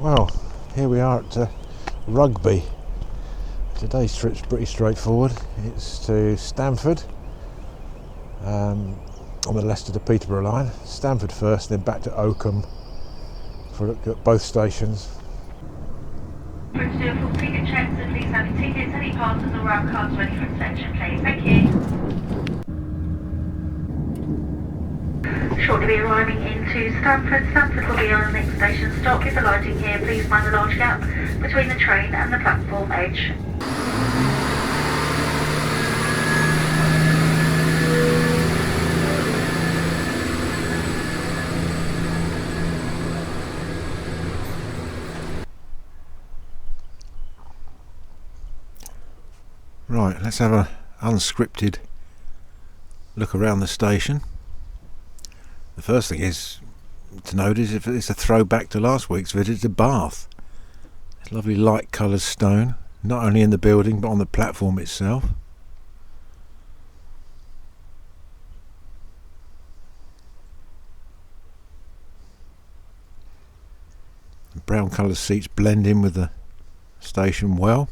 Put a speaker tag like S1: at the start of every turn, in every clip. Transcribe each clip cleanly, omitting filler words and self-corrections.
S1: Well, here we are at Rugby. Today's trip's pretty straightforward. It's to Stamford on the Leicester to Peterborough line. Stamford first, then back to Oakham for a look at both stations.
S2: To do a full ticket check, so please have your tickets, any passes or route cards ready for inspection, please. Thank you. Shortly be arriving into Stamford. Stamford will be on the next station stop. If the lighting here, please mind the large gap between the train and the platform edge.
S1: Right, let's have an unscripted look around the station. The first thing is to note is if it's a throwback to last week's visit to Bath. It's lovely light coloured stone, not only in the building but on the platform itself. The brown coloured seats blend in with the station well.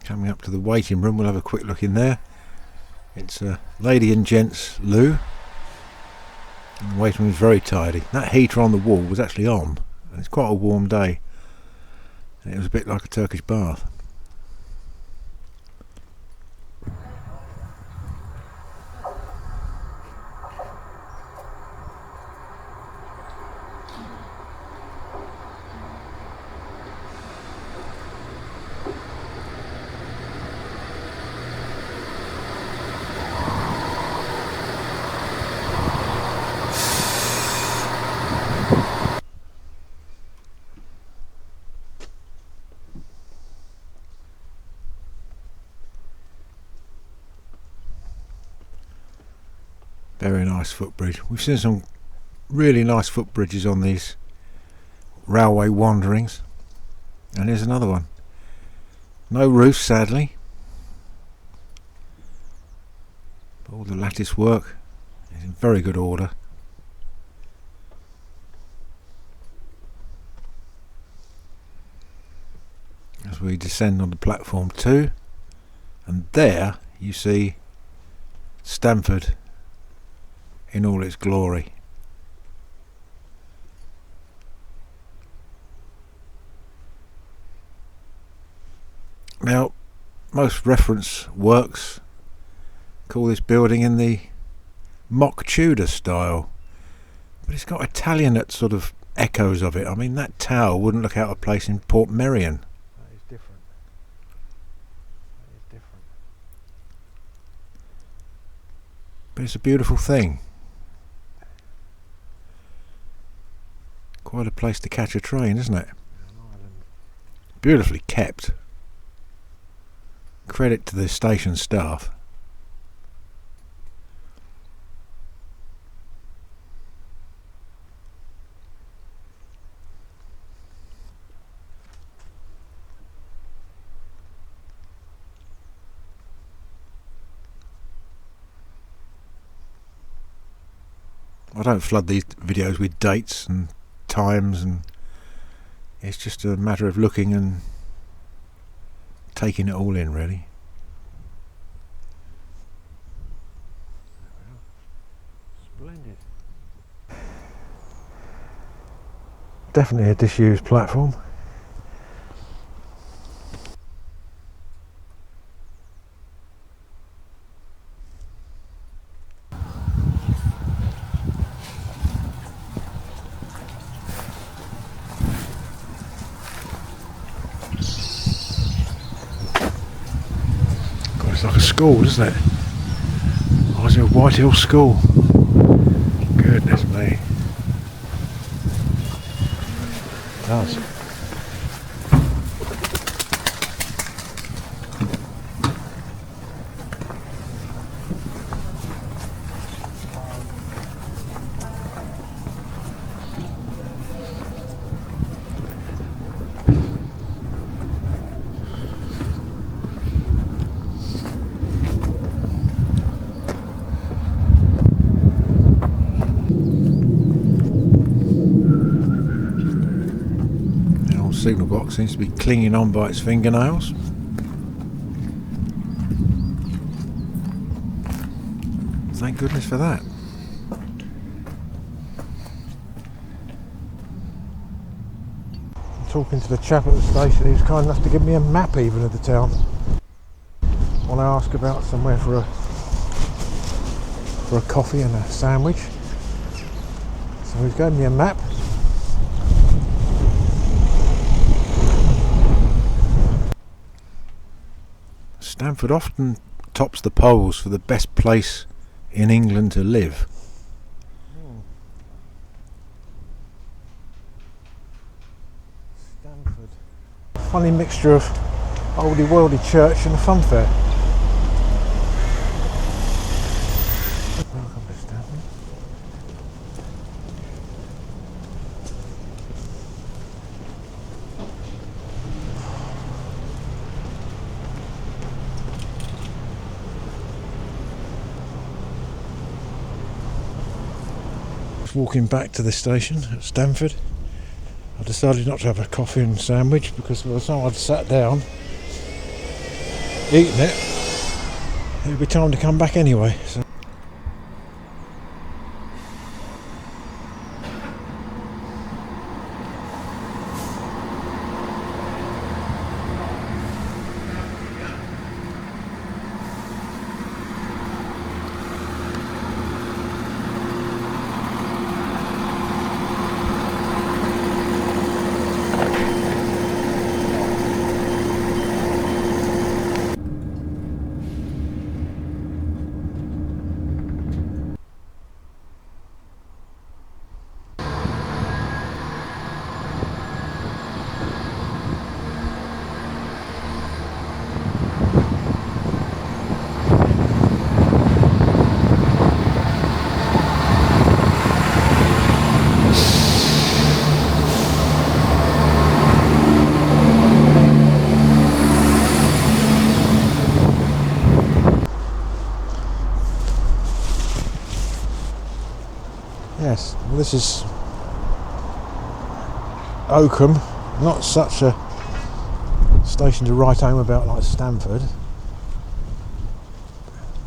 S1: Coming up to the waiting room, we'll have a quick look in there. It's a lady and gents loo. And the waiting room is very tidy. That heater on the wall was actually on, and it's quite a warm day. And it was a bit like a Turkish bath. Very nice footbridge. We've seen some really nice footbridges on these railway wanderings, and here's another one. No roof, sadly, but all the lattice work is in very good order. As we descend onto platform 2, and there you see Stamford in all its glory. Now, most reference works call this building in the mock Tudor style, but it's got Italianate sort of echoes of it. I mean, that tower wouldn't look out of place in Port Merion. That is different. That is different. But it's a beautiful thing. Quite a place to catch a train, isn't it? Beautifully kept. Credit to the station staff. I don't flood these videos with dates and times, and it's just a matter of looking and taking it all in, really. Splendid. Definitely a disused platform. It's like a school, isn't it? Oh, is it a White Hill School? Goodness me. It does. signal box seems to be clinging on by its fingernails. Thank goodness for that. Talking to the chap at the station, he was kind enough to give me a map even of the town when I asked about somewhere for a coffee and a sandwich. So he's gave me a map. Stamford often tops the polls for the best place in England to live. Stamford. Funny mixture of oldie worldy church and a fun fair. Welcome to Stamford. Walking back to the station at Stamford, I decided not to have a coffee and sandwich because by the time I'd sat down eating it, it would be time to come back anyway. So yes, well, this is Oakham, not such a station to write home about like Stamford,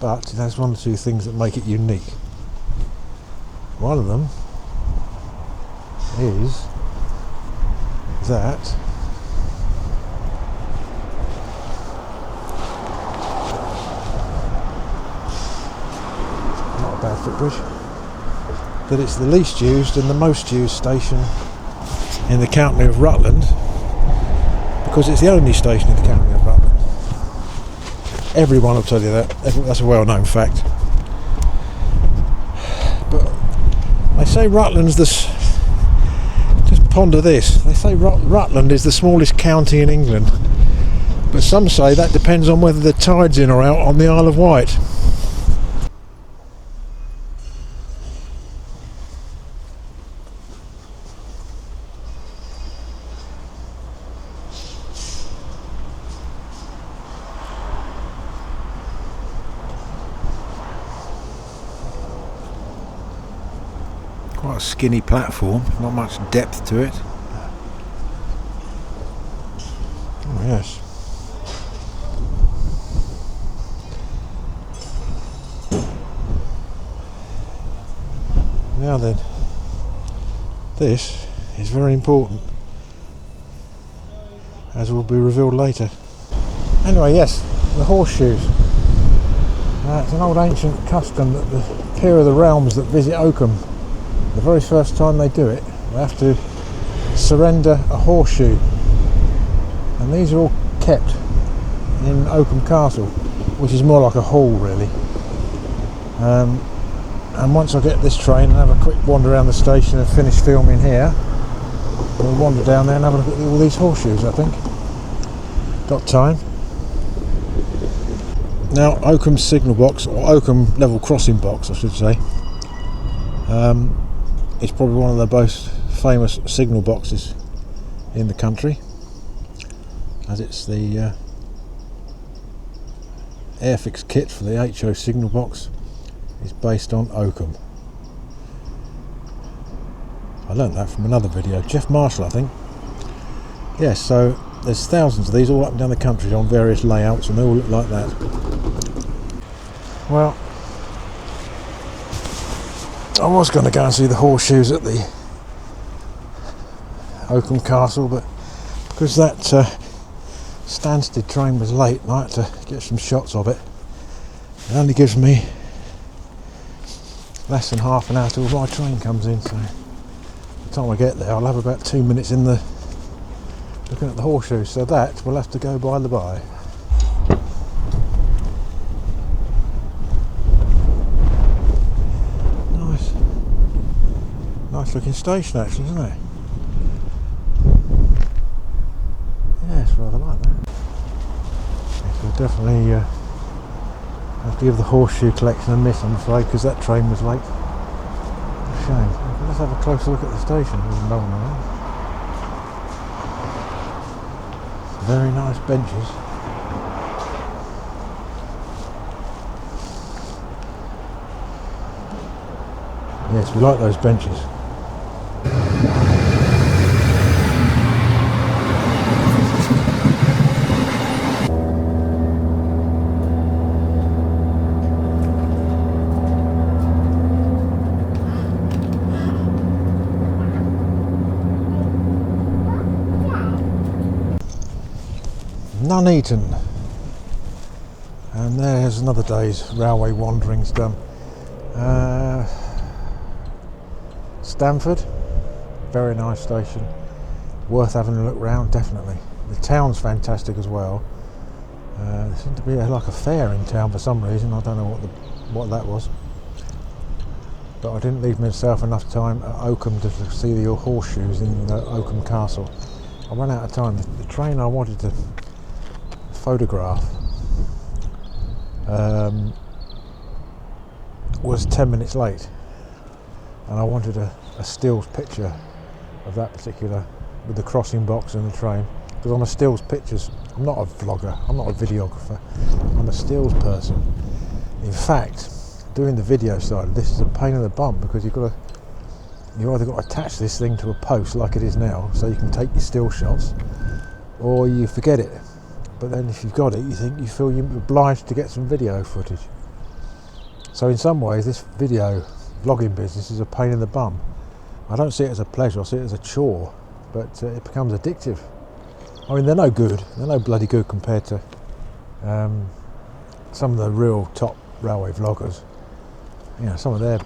S1: but it has one or two things that make it unique. One of them is that not a bad footbridge, that it's the least used and the most used station in the county of Rutland, because it's the only station in the county of Rutland. Everyone will tell you that. That's a well-known fact. But they say Rutland's just ponder this. They say Rutland is the smallest county in England, but some say that depends on whether the tide's in or out on the Isle of Wight. Quite a skinny platform, not much depth to it. Oh yes. Now then, this is very important, as will be revealed later. Anyway, yes, the horseshoes. It's an old ancient custom that the peer of the realms that visit Oakham, the very first time they do it, they have to surrender a horseshoe, and these are all kept in Oakham Castle, which is more like a hall really. And once I get this train and have a quick wander around the station and finish filming here, we'll wander down there and have a look at all these horseshoes, I think. Got time. Now, Oakham signal box, or Oakham level crossing box I should say, it's probably one of the most famous signal boxes in the country, as it's the airfix kit for the HO signal box is based on Oakham. I learnt that from another video, Jeff Marshall I think. Yes, so there's thousands of these all up and down the country on various layouts, and they all look like that. Well, I was going to go and see the horseshoes at the Oakham Castle, but because that Stansted train was late and I had to get some shots of it, it only gives me less than half an hour till my train comes in, so by the time I get there I'll have about 2 minutes in the looking at the horseshoes, so that will have to go by the by. Nice looking station actually, isn't it? Yeah, it's rather like that. Yes, we'll definitely have to give the horseshoe collection a miss, I'm afraid, because that train was late. Shame. Let's have a closer look at the station. There's no one around. Very nice benches. Yes, we like those benches. Nuneaton, and there's another day's railway wanderings done. Stamford, very nice station, worth having a look round, definitely. The town's fantastic as well. There seemed to be like a fair in town for some reason. I don't know what that was, but I didn't leave myself enough time at Oakham to see the horseshoes in Oakham Castle. I ran out of time. The train I wanted to photograph was 10 minutes late, and I wanted a stills picture of that particular, with the crossing box and the train, because I'm a stills pictures. I'm not a vlogger, I'm not a videographer, I'm a stills person. In fact, doing the video side of this is a pain in the bum, because you either got to attach this thing to a post like it is now so you can take your still shots, or you forget it. But then if you've got it, you feel you're obliged to get some video footage. So in some ways this video vlogging business is a pain in the bum. I don't see it as a pleasure, I see it as a chore, but it becomes addictive. I mean, they're no good, they're no bloody good compared to some of the real top railway vloggers. You know, some of their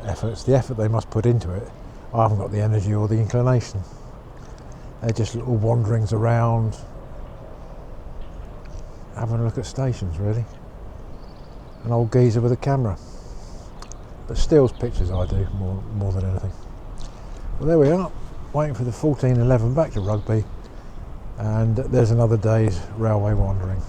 S1: efforts, the effort they must put into it, I haven't got the energy or the inclination. They're just little wanderings around, having a look at stations, really. An old geezer with a camera. But stills pictures I do more than anything. Well, there we are, waiting for the 14:11 back to Rugby, and there's another day's railway wandering.